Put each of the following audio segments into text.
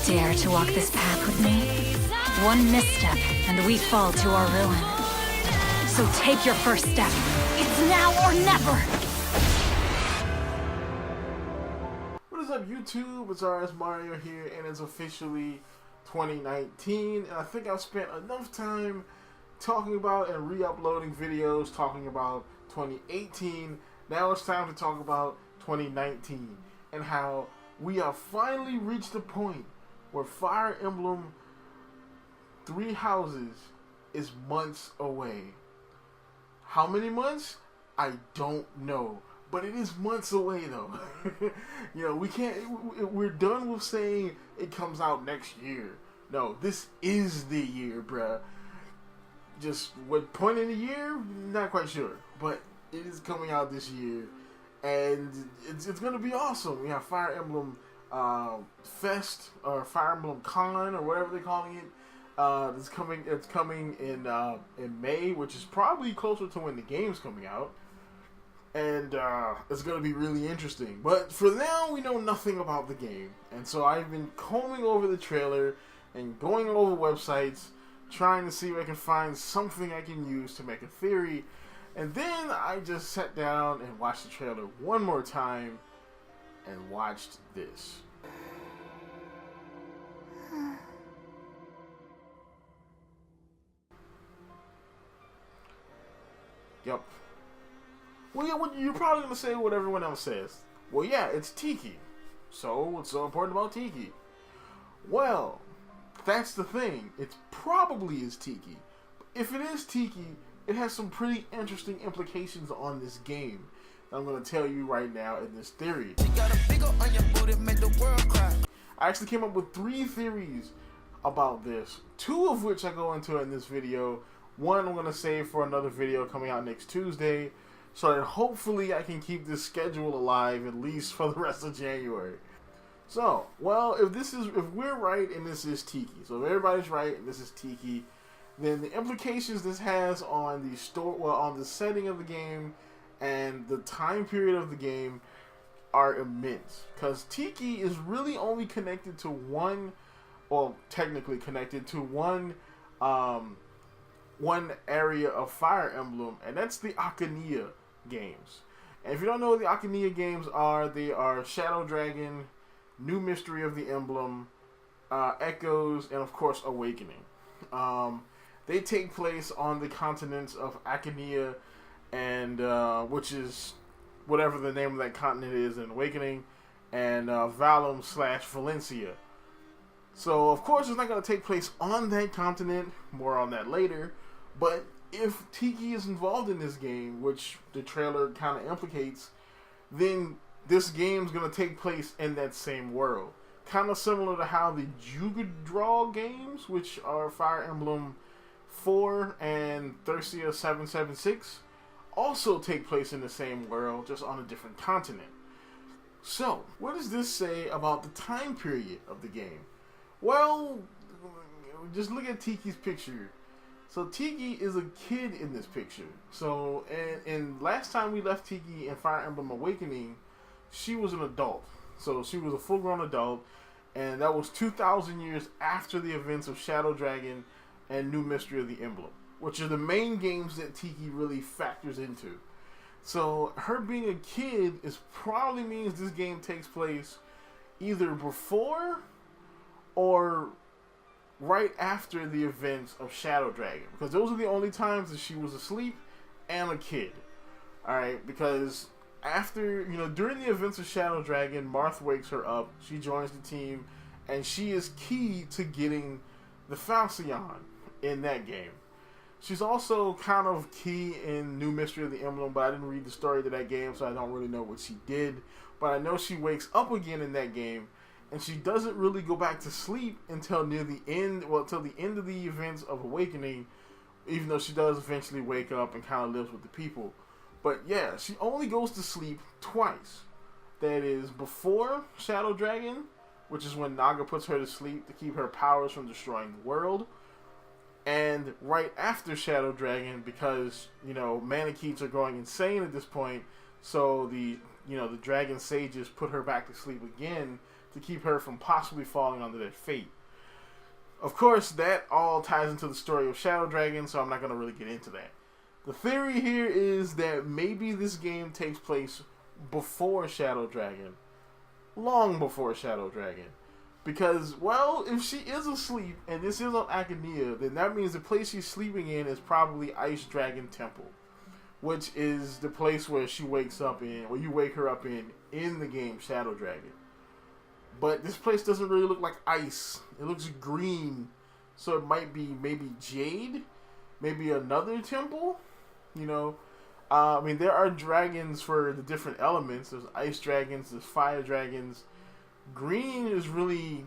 Dare to walk this path with me? One misstep, and we fall to our ruin. So take your first step. It's now or never! What is up, YouTube? It's RSMario here, and it's officially 2019, and I think I've spent enough time talking about and re-uploading videos talking about 2018. Now it's time to talk about 2019 and how we have finally reached the point where Fire Emblem Three Houses is months away. How many months? I don't know, but it is months away though. You know, we're done with saying it comes out next year. No, this is the year, bruh. Just what point in the year? Not quite sure, but it is coming out this year, and it's gonna be awesome. We have Fire Emblem Fest or Fire Emblem Con or whatever they're calling it. It's coming in May, which is probably closer to when the game's coming out, and it's gonna be really interesting. But for now, we know nothing about the game, and so I've been combing over the trailer and going over websites, trying to see if I can find something I can use to make a theory. And then I just sat down and watched the trailer one more time and watched this. Yep. Well, yeah, you're probably going to say what everyone else says. Well, yeah, it's Tiki. So, what's so important about Tiki? Well, that's the thing. It probably is Tiki. If it is Tiki, it has some pretty interesting implications on this game that I'm going to tell you right now in this theory. I actually came up with 3 theories about this, 2 of which I go into in this video. One I'm going to save for another video coming out next Tuesday, so that hopefully I can keep this schedule alive at least for the rest of January. So, well, if we're right and this is Tiki, so if everybody's right and this is Tiki, then the implications this has on on the setting of the game and the time period of the game are immense. Because Tiki is really only connected to one, well, technically connected to one area of Fire Emblem, and that's the Akania games. And if you don't know what the Akania games are, they are Shadow Dragon, New Mystery of the Emblem, Echoes, and of course Awakening. They take place on the continents of Akania, and which is whatever the name of that continent is in Awakening, and Valum / Valencia. So of course it's not going to take place on that continent, more on that later, but if Tiki is involved in this game, which the trailer kind of implicates, then this game's going to take place in that same world. Kind of similar to how the Jugadral games, which are Fire Emblem 4 and Thursia 776, also take place in the same world, just on a different continent. So, what does this say about the time period of the game? Well, just look at Tiki's picture. So Tiki is a kid in this picture. So, and last time we left Tiki in Fire Emblem Awakening, she was an adult. So she was a full-grown adult, and that was 2,000 years after the events of Shadow Dragon and New Mystery of the Emblem, which are the main games that Tiki really factors into. So her being a kid probably means this game takes place either before or right after the events of Shadow Dragon, because those are the only times that she was asleep and a kid. Alright, because after, during the events of Shadow Dragon, Marth wakes her up, she joins the team, and she is key to getting the Falcyon in that game. She's also kind of key in New Mystery of the Emblem, but I didn't read the story to that game, so I don't really know what she did. But I know she wakes up again in that game, and she doesn't really go back to sleep until near the end, until the end of the events of Awakening, even though she does eventually wake up and kind of lives with the people. But yeah, she only goes to sleep twice. That is before Shadow Dragon, which is when Naga puts her to sleep to keep her powers from destroying the world, and right after Shadow Dragon, because, Manakeets are going insane at this point, so the dragon sages put her back to sleep again to keep her from possibly falling under their fate. Of course, that all ties into the story of Shadow Dragon, so I'm not going to really get into that. The theory here is that maybe this game takes place before Shadow Dragon. Long before Shadow Dragon. Because, well, if she is asleep, and this is on Academia, then that means the place she's sleeping in is probably Ice Dragon Temple. Which is the place where she wakes up in, where you wake her up in the game Shadow Dragon. But this place doesn't really look like ice. It looks green. So it might be maybe Jade? Maybe another temple? You know? I mean, there are dragons for the different elements. There's ice dragons, there's fire dragons. Green is really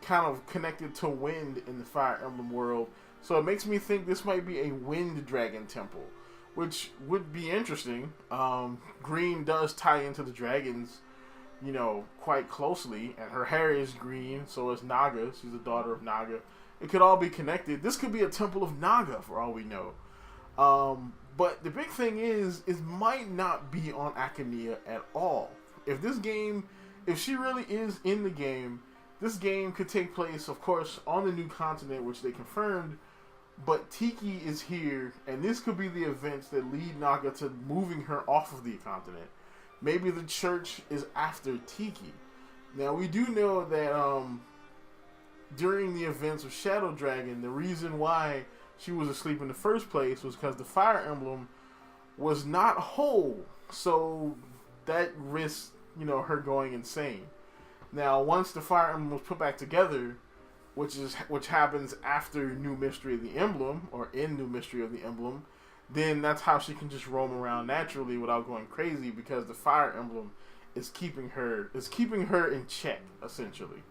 kind of connected to wind in the Fire Emblem world. So it makes me think this might be a wind dragon temple, which would be interesting. Green does tie into the dragons, you know, quite closely. And her hair is green, so is Naga. She's the daughter of Naga. It could all be connected. This could be a temple of Naga, for all we know. But the big thing is, it might not be on Academia at all. If she really is in the game, this game could take place, of course, on the new continent, which they confirmed, but Tiki is here, and this could be the events that lead Naga to moving her off of the continent. Maybe the church is after Tiki. Now, we do know that during the events of Shadow Dragon, the reason why she was asleep in the first place was because the Fire Emblem was not whole. So that risked, you know, her going insane. Now, once the Fire Emblem was put back together, which happens after New Mystery of the Emblem, or in New Mystery of the Emblem, then that's how she can just roam around naturally without going crazy, because the Fire Emblem is keeping her in check, essentially.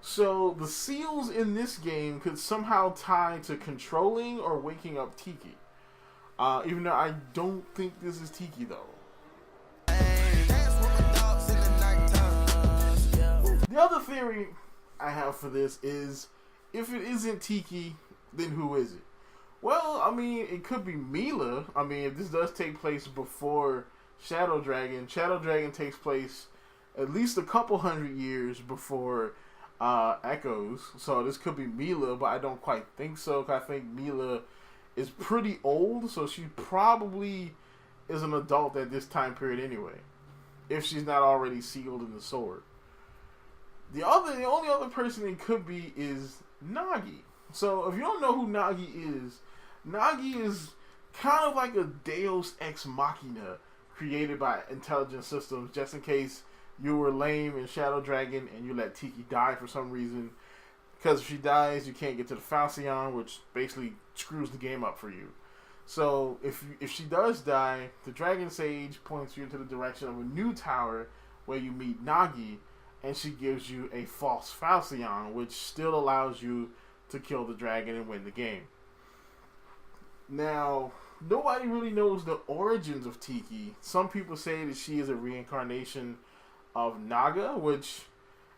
So the seals in this game could somehow tie to controlling or waking up Tiki. Even though I don't think this is Tiki, though. The other theory I have for this is, if it isn't Tiki, then who is it? Well, I mean, it could be Mila. I mean, if this does take place before Shadow Dragon takes place at least a couple hundred years before Echoes. So this could be Mila, but I don't quite think so, because I think Mila is pretty old, so she probably is an adult at this time period anyway, if she's not already sealed in the sword. The only other person it could be is Nagi. So if you don't know who Nagi is kind of like a Deus Ex Machina created by Intelligent Systems, just in case you were lame in Shadow Dragon and you let Tiki die for some reason. Because if she dies, you can't get to the Falcion, which basically screws the game up for you. So if she does die, the Dragon Sage points you into the direction of a new tower where you meet Nagi, and she gives you a false Falcion, which still allows you to kill the dragon and win the game. Now, nobody really knows the origins of Tiki. Some people say that she is a reincarnation of Naga, which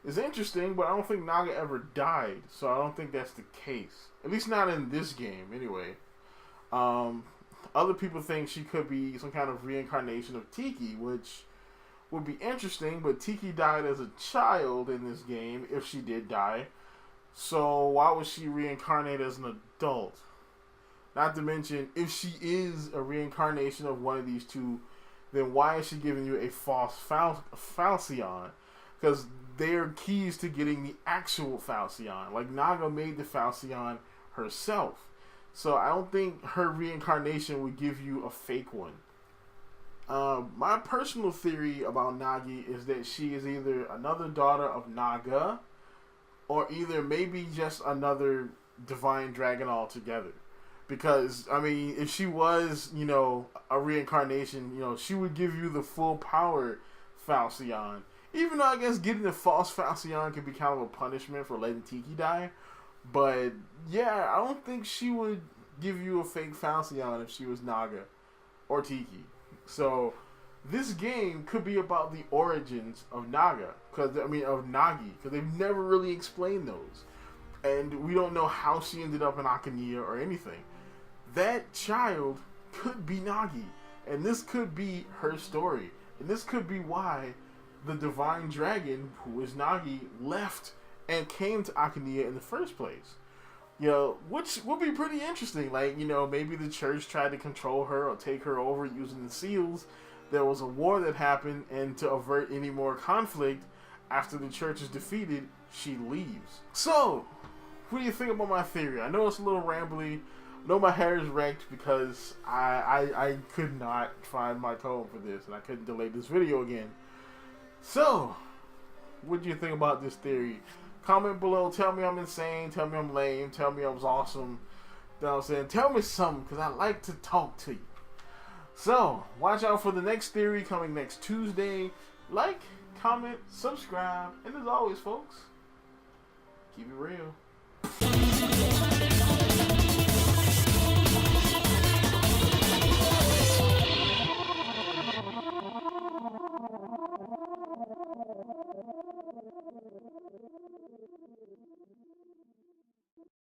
is interesting, but I don't think Naga ever died, so I don't think that's the case. At least not in this game, anyway. Other people think she could be some kind of reincarnation of Tiki, which would be interesting, but Tiki died as a child in this game, if she did die. So why would she reincarnate as an adult? Not to mention, if she is a reincarnation of one of these two, then why is she giving you a false Falcion? Because they're keys to getting the actual Falcion. Like, Naga made the Falcion herself. So I don't think her reincarnation would give you a fake one. My personal theory about Nagi is that she is either another daughter of Naga, or either maybe just another divine dragon altogether. Because, I mean, if she was, you know, a reincarnation, you know, she would give you the full power Falcion. Even though I guess getting the false Falcion could be kind of a punishment for letting Tiki die. But, yeah, I don't think she would give you a fake Falcion if she was Naga or Tiki. So, this game could be about the origins of Nagi, because they've never really explained those. And we don't know how she ended up in Academia or anything. That child could be Nagi, and this could be her story. And this could be why the divine dragon, who is Nagi, left and came to Akania in the first place. You know, which would be pretty interesting. Like, you know, maybe the church tried to control her or take her over using the seals. There was a war that happened, and to avert any more conflict, after the church is defeated, she leaves. So, what do you think about my theory? I know it's a little rambly. I know my hair is wrecked because I could not find my tone for this, and I couldn't delay this video again. So, what do you think about this theory? Comment below. Tell me I'm insane. Tell me I'm lame. Tell me I was awesome. You know what I'm saying? Tell me something, because I like to talk to you. So, watch out for the next theory coming next Tuesday. Like, comment, subscribe, and as always, folks, keep it real.